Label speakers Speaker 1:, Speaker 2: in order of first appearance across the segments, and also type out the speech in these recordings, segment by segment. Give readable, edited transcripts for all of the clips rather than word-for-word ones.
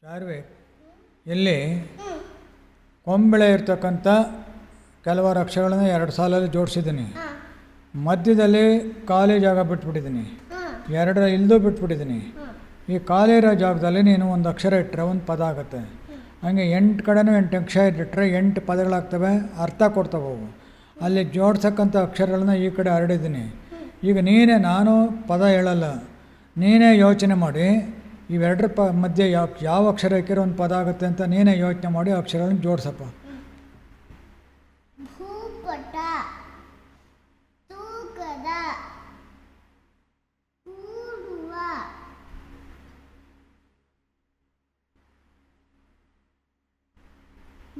Speaker 1: ಚಾರ್ವಿಕ್ ಇಲ್ಲಿ ಕೊಂಬೆಳೆ ಇರ್ತಕ್ಕಂಥ ಕೆಲವಾರು ಅಕ್ಷರಗಳನ್ನು ಎರಡು ಸಾಲಲ್ಲಿ ಜೋಡಿಸಿದ್ದೀನಿ. ಮಧ್ಯದಲ್ಲಿ ಖಾಲಿ ಜಾಗ ಬಿಟ್ಬಿಟ್ಟಿದ್ದೀನಿ, ಎರಡರ ಇಲ್ಲದೂ ಬಿಟ್ಬಿಟ್ಟಿದ್ದೀನಿ. ಈ ಖಾಲಿ ಇರೋ ಜಾಗದಲ್ಲಿ ನೀನು ಒಂದು ಅಕ್ಷರ ಇಟ್ಟರೆ ಒಂದು ಪದ ಆಗುತ್ತೆ. ಹಂಗೆ 8 ಕಡೆನೂ 8 ಅಕ್ಷರ ಇಟ್ಟರೆ 8 ಪದಗಳಾಗ್ತವೆ, ಅರ್ಥ ಕೊಡ್ತವೆ ಅವು. ಅಲ್ಲಿ ಜೋಡ್ಸಕ್ಕಂಥ ಅಕ್ಷರಗಳನ್ನ ಈ ಕಡೆ ಹರಡಿದ್ದೀನಿ. ಈಗ ನೀನೇ, ನಾನು ಪದ ಹೇಳಲ್ಲ, ನೀನೇ ಯೋಚನೆ ಮಾಡಿ ಇವೆರಡರ ಮಧ್ಯೆ ಯಾವ ಅಕ್ಷರ ಇಕ್ಕಿರೋ ಒಂದು ಪದ ಆಗುತ್ತೆ ಅಂತ ನೀನೇ ಯೋಚನೆ ಮಾಡಿ ಅಕ್ಷರಗಳನ್ನು ಜೋಡಿಸಪ್ಪ.
Speaker 2: ಭೂಪಟ, ತೂಕದ, ಕೂಡುವ,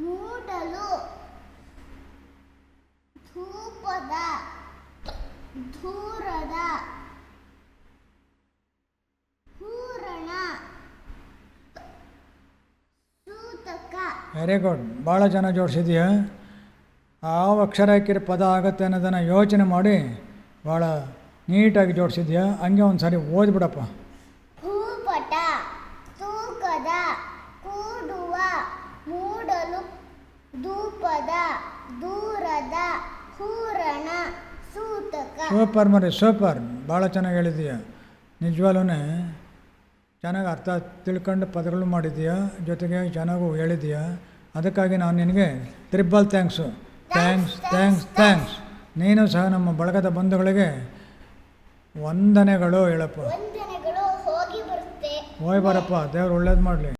Speaker 2: ಮೂಡಲು, ಧೂಪದ, ದೂರದ, ಹೂರಣ, ಸೂತಕ.
Speaker 1: ವೆರಿ ಗುಡ್, ಭಾಳ ಜನ ಜೋಡಿಸಿದೀಯ. ಯಾವ ಅಕ್ಷರ ಹಾಕಿರೋ ಪದ ಆಗುತ್ತೆ ಅನ್ನೋದನ್ನು ಯೋಚನೆ ಮಾಡಿ ಭಾಳ ನೀಟಾಗಿ ಜೋಡಿಸಿದ್ಯಾ. ಹಂಗೆ ಒಂದು ಸಾರಿ ಓದ್ಬಿಡಪ್ಪ.
Speaker 2: ಭೂಪಟ, ತೂಕದ, ಕೂಡುವ, ಮೂಡಲು, ಧೂಪದ, ದೂರದ, ಹೂರಣ, ಸೂತಕ.
Speaker 1: ಸೂಪರ್ ಮರಿ, ಸೂಪರ್, ಭಾಳ ಚೆನ್ನಾಗಿ ಹೇಳಿದೀಯ. ನಿಜವಾಗ್ಲೂ ಚೆನ್ನಾಗಿ ಅರ್ಥ ತಿಳ್ಕೊಂಡು ಪದಗಳು ಮಾಡಿದೀಯ, ಜೊತೆಗೆ ಚೆನ್ನಾಗೂ ಹೇಳಿದೀಯ. ಅದಕ್ಕಾಗಿ ನಾನು ನಿನಗೆ ತ್ರಿಬಲ್ ಥ್ಯಾಂಕ್ಸು. ಥ್ಯಾಂಕ್ಸ್. ನೀನು ಸಹ ನಮ್ಮ ಬಳಗದ ಬಂಧುಗಳಿಗೆ ವಂದನೆಗಳು ಹೇಳಪ್ಪ.
Speaker 2: ವಂದನೆಗಳು. ಹೋಗಿ ಬರುತ್ತೆ.
Speaker 1: ಹೋಗಿ ಬರಪ್ಪ, ದೇವ್ರು ಒಳ್ಳೇದು ಮಾಡಲಿ.